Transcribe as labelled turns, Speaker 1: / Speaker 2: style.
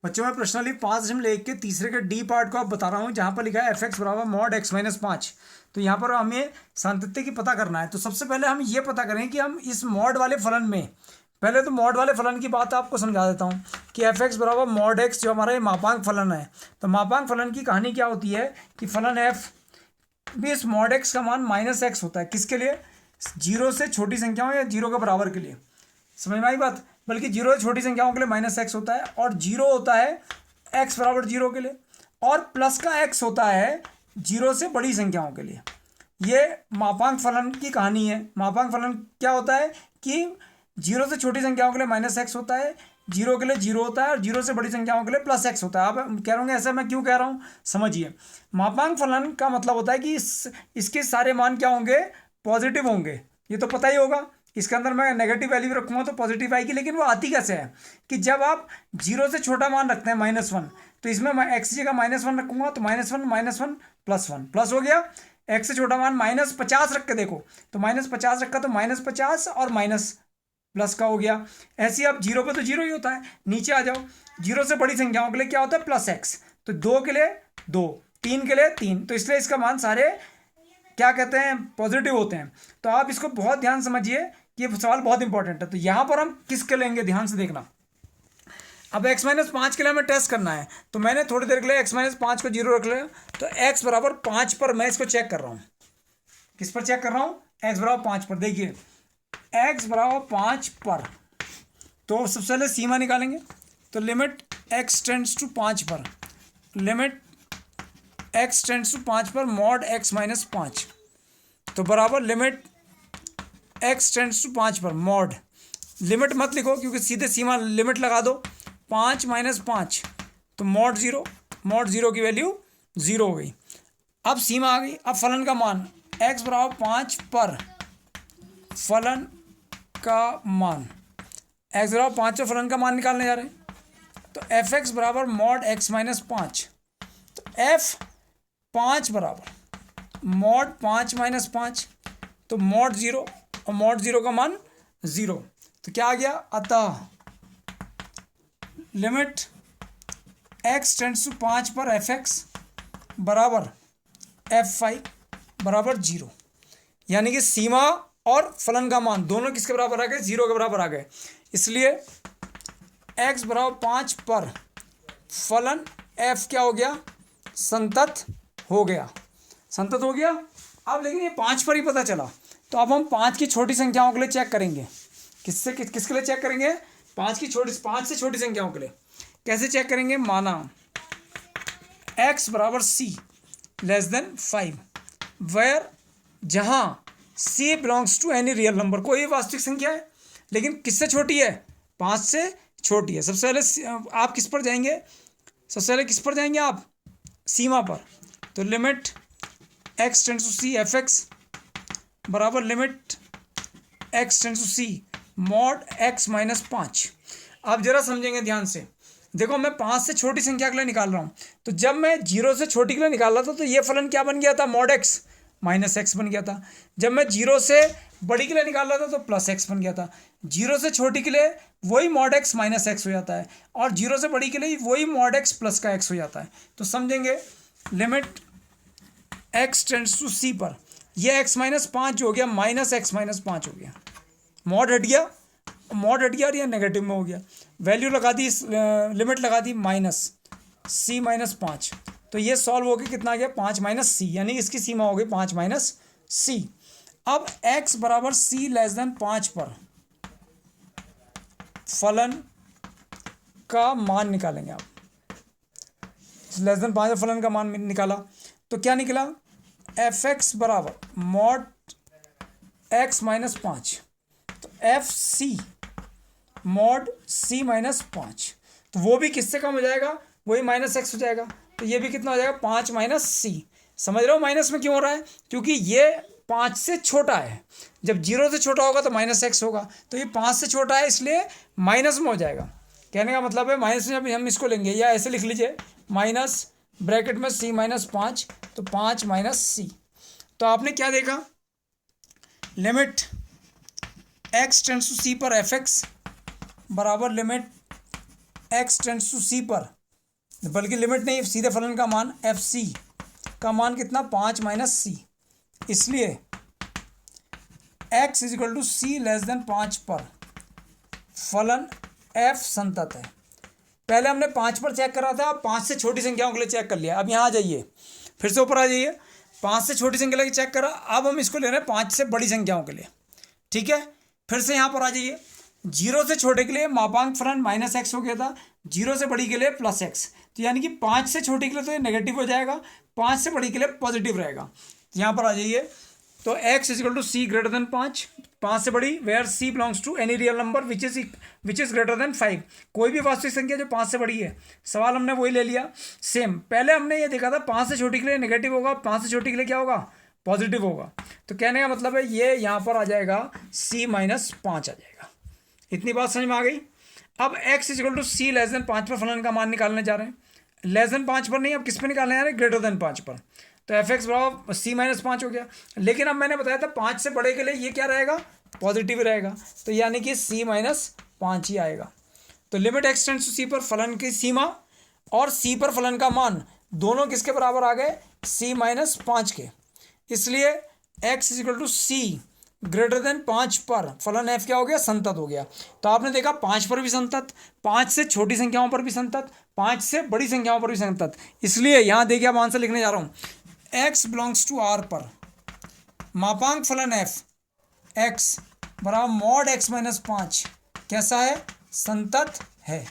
Speaker 1: बच्चों मैं प्रश्नावली 5.1 के तीसरे के डी पार्ट को आप बता रहा हूँ, जहाँ पर लिखा है एफ एक्स बराबर मॉड एक्स माइनस 5। तो यहाँ पर हमें सातत्य की पता करना है। तो सबसे पहले हम ये पता करें कि हम इस मॉड वाले फलन में, पहले तो मॉड वाले फलन की बात आपको समझा देता हूँ कि एफ एक्स बराबर मॉड एक्स जो हमारा ये मापांक फलन है। तो मापांक फलन की कहानी क्या होती है कि फलन एफ भी इस मॉड एक्स का मान माइनस एक्स होता है। किसके लिए? जीरो से छोटी संख्याओं या जीरो के बराबर के लिए। समझ में आई बात? बल्कि जीरो से छोटी संख्याओं के लिए माइनस एक्स होता है, और जीरो होता है एक्स बराबर जीरो के लिए, और प्लस का एक्स होता है जीरो से बड़ी संख्याओं के लिए। ये मापांक फलन की कहानी है। मापांक फलन क्या होता है कि जीरो से छोटी संख्याओं के लिए माइनस एक्स होता है, जीरो के लिए जीरो होता है, और जीरो से बड़ी संख्याओं के लिए प्लस एक्स होता है। आप कह रहे होंगे ऐसा मैं क्यों कह रहा हूँ, समझिए। मापांक फलन का मतलब होता है कि इसके सारे मान क्या होंगे? पॉजिटिव होंगे। ये तो पता ही होगा। इसके अंदर मैं नेगेटिव वैल्यू रखूँगा तो पॉजिटिव आएगी, लेकिन वो आती कैसे है कि जब आप जीरो से छोटा मान रखते हैं -1, तो इसमें मैं एक्स की जगह -1 रखूँगा तो -1 +1 प्लस हो गया। एक्स से छोटा मान -50 रख के देखो, तो -50 रखा तो -50 और माइनस प्लस का हो गया। ऐसे ही अब जीरो पे तो जीरो ही होता है। नीचे आ जाओ, जीरो से बड़ी संख्याओं के लिए क्या होता है? Plus x. तो दो के लिए दो, तीन के लिए तीन, तो इसलिए इसका मान सारे क्या कहते हैं? पॉजिटिव होते हैं। तो आप इसको बहुत ध्यान समझिए कि ये सवाल बहुत इंपॉर्टेंट है। तो यहाँ पर हम किसके लेंगे, ध्यान से देखना। अब x माइनस 5 के लिए हमें टेस्ट करना है, तो मैंने थोड़ी देर के लिए x माइनस 5 को जीरो रख लिया। तो x बराबर 5 पर मैं इसको चेक कर रहा हूँ। किस पर चेक कर रहा हूँ? x बराबर 5 पर। देखिए x बराबर 5 पर, तो सबसे पहले सीमा निकालेंगे। तो लिमिट x टेंड्स टू 5 पर, लिमिट x टेंड्स टू 5 पर मॉड x माइनस 5, तो बराबर लिमिट x टेंड्स टू 5 पर मॉड, लिमिट मत लिखो क्योंकि सीधे सीमा लिमिट लगा दो। 5 माइनस 5 तो मॉड जीरो, मॉड जीरो की वैल्यू जीरो हो गई। अब सीमा आ गई। अब फलन का मान x बराबर 5 पर फलन का मान, x बराबर 5 पर फलन का मान निकालने जा रहे हैं। तो एफ एक्स बराबर मॉड x माइनस 5, तो f 5 बराबर मॉड 5 माइनस 5, तो मॉड जीरो, और मॉड जीरो का मान जीरो। तो क्या आ गया? अतः लिमिट x टेंड्स टू 5 पर एफ एक्स बराबर f5 बराबर जीरो। यानी कि सीमा और फलन का मान दोनों किसके बराबर आ गए? जीरो के बराबर आ गए। इसलिए x बराबर 5 पर फलन f क्या हो गया? संतत हो गया। संतत हो गया। अब लेकिन ये 5 पर ही पता चला, तो अब हम 5 की छोटी संख्याओं के लिए चेक करेंगे। किसके लिए चेक करेंगे? 5 से छोटी संख्याओं के लिए। कैसे चेक करेंगे? माना x बराबर c लेस देन 5, वेयर जहां c belongs to any real number, कोई वास्तविक संख्या है लेकिन किससे छोटी है? 5 से छोटी है। सबसे पहले आप किस पर जाएंगे? सबसे पहले किस पर जाएंगे आप? सीमा पर। तो limit x tends to c F X बराबर limit x tends to c mod x minus 5। अब जरा समझेंगे ध्यान से। देखो मैं 5 से छोटी संख्या के लिए निकाल रहा हूँ, तो जब मैं जीरो से छोटी के लिए निकाल रहा था तो ये फलन क्या बन गया था? मॉड x माइनस एक्स बन गया था। जब मैं जीरो से बड़ी के लिए निकाल रहा था तो प्लस एक्स बन गया था। जीरो से छोटी के लिए वही मॉड एक्स माइनस एक्स हो जाता है, और जीरो से बड़ी के लिए वही मॉड एक्स प्लस का एक्स हो जाता है। तो समझेंगे लिमिट एक्स टेंड्स टू सी पर यह एक्स माइनस 5 हो गया माइनस एक्स माइनस 5 हो गया। मॉड हट गया, मॉड हट गया और यह नेगेटिव में हो गया। वैल्यू लगा दी, लिमिट लगा दी माइनस सी माइनस 5, तो ये सॉल्व हो गया। कितना आ गया? 5 माइनस सी, यानी इसकी सीमा हो गई 5 माइनस सी। अब x बराबर c लेस देन 5 पर फलन का मान निकालेंगे आप। लेस देन 5 पर फलन का मान निकाला तो क्या निकला? एफ एक्स बराबर मॉड x माइनस 5, तो F C mod c minus 5, तो वो भी किससे कम हो जाएगा? वही माइनस एक्स हो जाएगा। तो ये भी कितना हो जाएगा? 5 माइनस सी। समझ रहे हो माइनस में क्यों हो रहा है? क्योंकि ये 5 से छोटा है। जब जीरो से छोटा होगा तो माइनस एक्स होगा, तो ये 5 से छोटा है इसलिए माइनस में हो जाएगा। कहने का मतलब है माइनस में जब हम इसको लेंगे, या ऐसे लिख लीजिए माइनस ब्रैकेट में c माइनस 5, तो 5 माइनस सी। तो आपने क्या देखा? Limit x tends to c पर एफ एक्स बराबर limit x tends to c पर, बल्कि लिमिट नहीं, सीधे फलन का मान एफ सी का मान कितना 5 माइनस सी, इसलिए x is equal to C less than 5 पर फलन f संतत है। पहले हमने 5 पर चेक करा था, 5 से छोटी संख्याओं के लिए चेक कर लिया। अब यहाँ आ जाइए, फिर से ऊपर आ जाइए, 5 से छोटी संख्या के लिए चेक करा, अब हम इसको ले रहे हैं 5 से बड़ी संख्याओं के लिए। ठीक है, फिर से यहाँ पर आ जाइए, 0 से छोटे के लिए मापांक फलन माइनस एक्स हो गया था, 0 से बड़ी के लिए प्लस एक्स, तो यानी कि 5 से छोटी के लिए तो ये नेगेटिव हो जाएगा, 5 से बड़ी के लिए पॉजिटिव रहेगा। तो यहाँ पर आ जाइए, तो x is equal to C greater than 5, 5 से बड़ी, where c belongs to any real number which is greater than 5, कोई भी वास्तविक संख्या जो 5 से बड़ी है। सवाल हमने वही ले लिया सेम। पहले हमने ये देखा था 5 से छोटी के लिए नेगेटिव होगा, 5 से छोटी के लिए क्या होगा, पॉजिटिव होगा। तो कहने का मतलब है ये यहाँ पर आ जाएगा c माइनस 5 आ जाएगा। इतनी बात समझ में आ गई। अब x is equal to C less than 5 पर फलन का मान निकालने जा रहे हैं। लेस देन 5 पर नहीं, अब किस पे निकालने जा रहे हैं, ग्रेटर देन 5 पर। तो एफ एक्स बराबर सी माइनस 5 हो गया। लेकिन अब मैंने बताया था 5 से बड़े के लिए ये क्या रहेगा, पॉजिटिव रहेगा, तो यानी कि सी माइनस 5 ही आएगा। तो लिमिट एक्स टेंड्स टू सी पर फलन की सीमा और सी पर फलन का मान दोनों किसके बराबर आ गए, सी माइनस 5 के। इसलिए X is equal to C greater than 5 पर फलन एफ क्या हो गया, संतत हो गया। तो आपने देखा 5 पर भी संतत, 5 से छोटी संख्याओं पर भी संतत, 5 से बड़ी संख्याओं पर भी संतत। इसलिए यहाँ देखिए, अब आंसर लिखने जा रहा हूँ, x बिलोंग्स टू r पर मापांक फलन f x बराबर मॉड x माइनस 5 कैसा है, संतत है।